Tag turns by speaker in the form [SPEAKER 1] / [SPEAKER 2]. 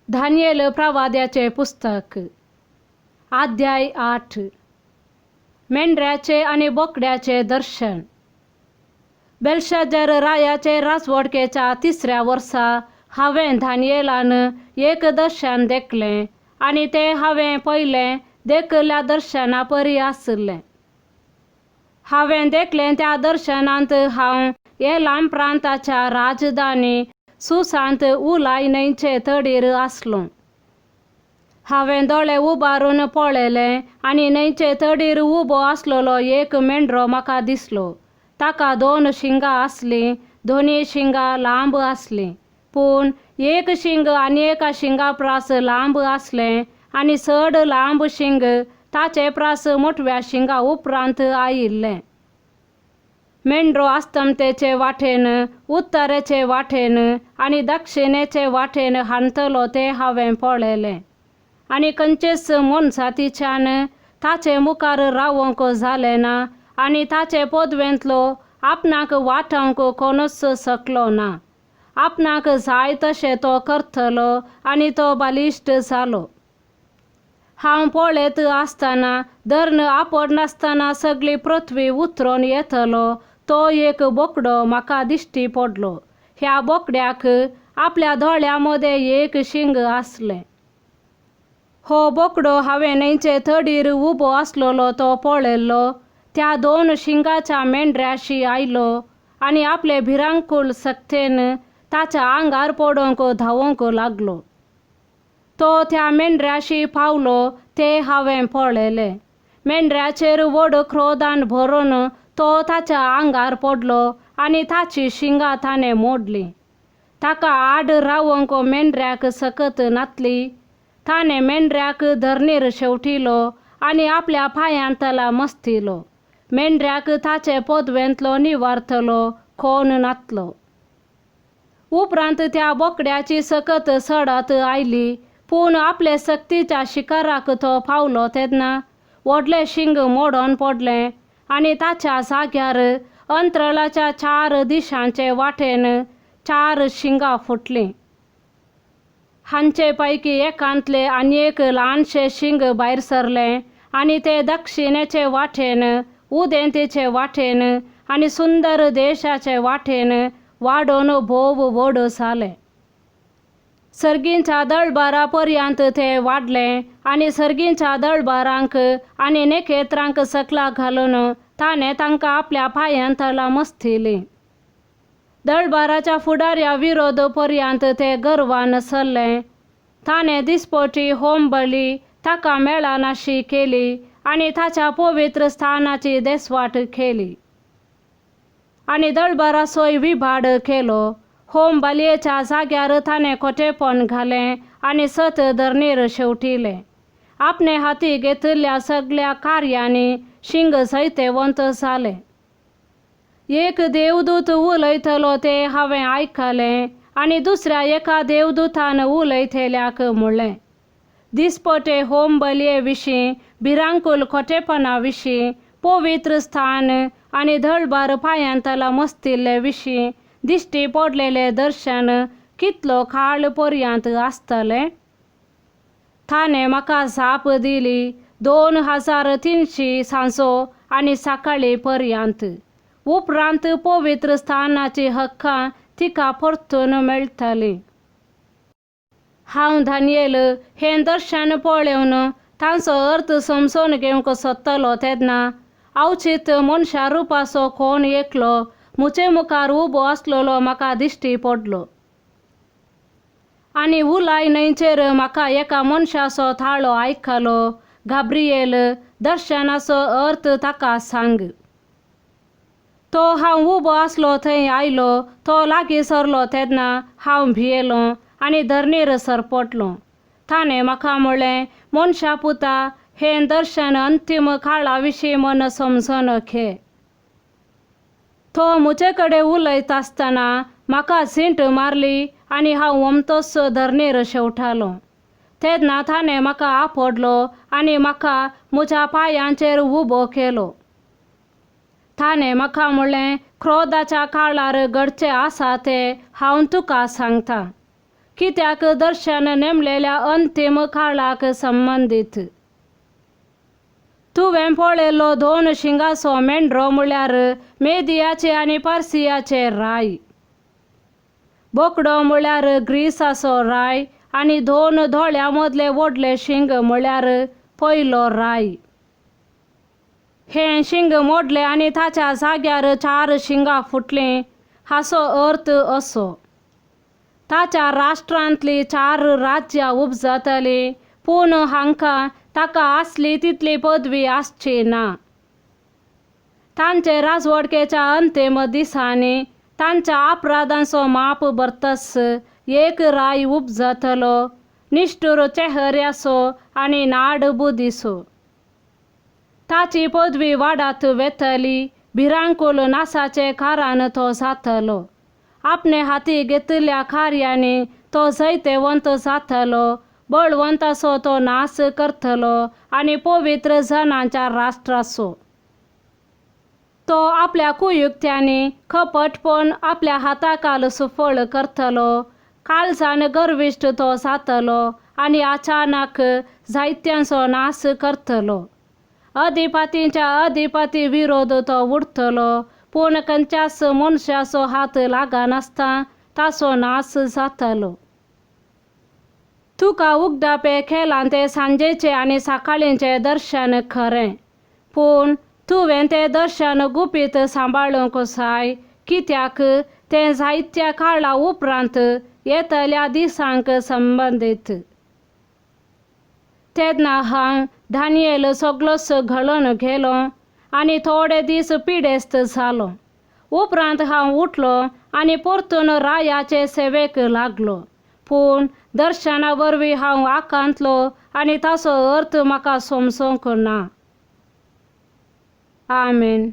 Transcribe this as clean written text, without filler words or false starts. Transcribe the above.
[SPEAKER 1] दानियेल प्रवाद्याचे पुस्तक अध्याय 8. मेंढऱ्याचे आणि बोकड्याचे दर्शन. बेल्शाझर रायाचे राजवडकेच्या 3ऱ्या वर्सा हांवें दानियेलान एक दर्शन देखलें आणि ते हांवें पयलें देखल्या दर्शना परी आसलें. हांवें देखलें त्या दर्शनांत हांव एलाम प्रांताच्या राजधानी सुसांत उलाय न्हंयचे तडीर आसलो. हांवें दोळे उबारून पळयलें आनी न्हंयचे तडीर उबो आसलोलो एक मेंढरो म्हाका दिसलो. ताका 2 शिंगां आसलीं, दोनी शिंगां लांब आसलीं, पूण एक शिंग आनी एका शिंगा प्रास लांब आसलें आनी चड लांब शिंग ताचे प्रास मोठव्या शिंगा उपरांत आयिल्लें. मेंढरो अस्तमतेचे वाटेन, उत्तरेचे वाटेन आनी दक्षिणेचे वाटेन हांतलो ते हांवें पळयलें. आनी खंयचेच मनशातीच्यान ताचे मुखार रावोंक जालें ना आनी ताचे पदवेंतलो आपणाक वाटावंक कोणूच शकलो ना. आपणाक जाय तशें तो करतलो आनी तो बलिश्ट जालो. हांव पळयत आसतना धर्ण आपड नासतना सगळी पृथ्वी उतरोन येतलो तो एक बोकडो म्हाका दिश्टी पडलो. ह्या बोकड्याक आपल्या दोळ्या मदें एक शिंग आसलें. हो बोकडो हांवें न्हंयचे तडीर उबो आसलोलो तो पळयल्लो त्या 2 शिंगाच्या मेंढऱ्याशी आयलो आनी आपले भिरांकूळ सक्तेन ताच्या आंगार पडोंक धांवोंक लागलो. तो त्या मेंढऱ्याशी पावलो ते हांवें पळयलें. मेंढऱ्याचेर व्हड क्रोधान भरून तो ताच्या आंगार पडलो आनी ताची शिंगां ताणें मोडलीं. ताका आड रावोंक मेंढऱ्याक सकत नातली. ताणें मेंढऱ्याक धरणीर शेवटिलो आनी आपल्या पांयांतला मस्तिलो. मेंढऱ्याक ताचे पदवेंतलो निवारतलो कोण नातलो. उपरांत त्या बोकड्याची सकत सडत आयली, पूण आपले सक्तीच्या शिकाराक तो पावलो तेन्ना व्हडलें शिंग मोडोन पडलें आनी ताच्या जाग्यार अंतराळाच्या 4 दिशांचे वाटेन 4 शिंगां फुटलीं. हांचे पैकी एकांतले आनीक ल्हानशें शिंग भायर सरलें आनी ते दक्षिणेचे वाटेन, उदेंतेचे वाटेन आनी सुंदर देशाचे वाटेन वाडोवन भोव व्हड जालें. सर्गींच्या दळबारा पर्यंत ते वाडलें आनी सर्गींच्या दळबारांक आनी नखेत्रांक सकला घालून ताणें तांकां आपल्या पांयांतला मस्तिलीं. दळबाराच्या फुडाऱ्या विरोध पर्यंत ते गर्वान सरलें. ताणें दिसपटी होमबली ताका मेळनाशी केली आनी ताच्या पवित्र स्थानाची देसवाट केली आनी दळबाराचोय विभाड केलो. होमबलयेच्या जाग्यार ताणें खोटेपण घालें आनी सत धरणीर शेवटिलें. आपणे हाती घेतिल्ल्या सगळ्या कार्यांनी शिंग सैतेवंत जाले. एक देवदूत उलयतलो ते हांवें आयकलें आनी दुसऱ्या एका देवदूतान उलयतल्याक म्हणलें, दिसपटे होमबलये विशीं, भिरांकूळ खोटेपणा विशीं, पवित्र स्थान आनी दळबार पांयांतला मस्तिल्ले विशीं दिश्टी पडलेलें दर्शन कितलो काळ पर्यंत आसतलें. ताणें म्हाका जाप दिली 2300 सांजो आनी सकाळी पर्यंत. उपरांत पवित्र स्थानाची हक्कां तिका परतून मेळटलीं. हांव दानियेल हें दर्शन पळोवन तांचो अर्थ समजून घेवंक सोदतलो तेन्ना अवचित मनशा रुपाचो कोण एकलो म्हजे मुखार उबो आसलोलो म्हाका दिश्टी पडलो. आनी उलाय न्हंयचेर म्हाका एका मनशाचो थाळो आयकलो, गाब्रिएल, दर्शनाचो अर्थ ताका सांग. तो हांव उबो आसलो थंय आयलो. तो लागीं सरलो तेन्ना हांव भियेलो आनी धरणीर सरपटलो. ताणें म्हाका म्हणलें, मनशा पुता, हें दर्शन अंतीम काळा विशीं म्हूण समजून घे. तो म्हजे कडेन उलयत आसतना म्हाका झींट मारली आनी हांव वमतोच धरणीर शेवटालो. तेन्ना ताणें म्हाका आपडलो आनी म्हाका म्हज्या पांयांचेर उबो केलो. ताणें म्हाका म्हणलें, क्रोधाच्या काळार घडचें आसा तें हांव तुका सांगतां. कित्याक दर्शन नेमलेल्या अंतिम काळाक संबंधित. तुवें पळयल्लो 2 शिंगाचो मेंढरो म्हळ्यार मेदियाचे आनी पार्सियाचे राय. बोकडो म्हळ्यार ग्रीसाचो राय आनी 2 धोळ्या मदले व्हडले शिंग म्हळ्यार पयलो राय. हे शिंग मोडले आनी ताच्या जाग्यार 4 शिंगां फुटलीं हाचो अर्थ असो. ताच्या राष्ट्रांतलीं 4 राज्यां उपजतलीं, पूण हांकां ताका आसली तितली पदवी आसची ना. तांचे राजवटकेच्या अंतिम दिसांनी तांच्या अपराधांचो माप भरतस एक राय उपजतलो, निश्ठूर चेहऱ्याचो आनी नाड बुदीचो. ताची पदवी वाडत वेतली, भिरांकूळ नासाचे कारण तो जातलो. आपणे हाती घेतिल्ल्या कार्यांनी तो जैतेवंत जातलो, बळवंताचो तो नाश करतलो आनी पवित्र जनांच्या राष्ट्राचो. तो आपल्या कुयुक्त्यांनी कपटपण आपल्या हाताखाल सुफळ करतलो. काळजान गर्विश्ट तो जातलो आनी अचानक जायत्यांचो नाश करतलो. अधिपतींच्या अधिपती विरोध तो उठतलो, पूण खंयच्याच मनशाचो हात लागनासतना ताचो नाश जातलो. तुका उगडापे केलां तें सांजेचें आनी सकाळींचें दर्शन खरें, पूण तुवें तें दर्शन गुपीत सांबाळूंक जाय, कित्याक तें जायत्या काळा उपरांत येतल्या दिसांक संबंदीत. तेन्ना हांव दानियेल सगळोच घडोवन गेलो आनी थोडे दीस पिडेस्त जालो. उपरांत हांव उठलो आनी परतून रायाचे सेवेक लागलो, पूण दर्शना वरवीं हांव आकांतलो आनी ताचो अर्थ म्हाका समजूंक ना. आमेन.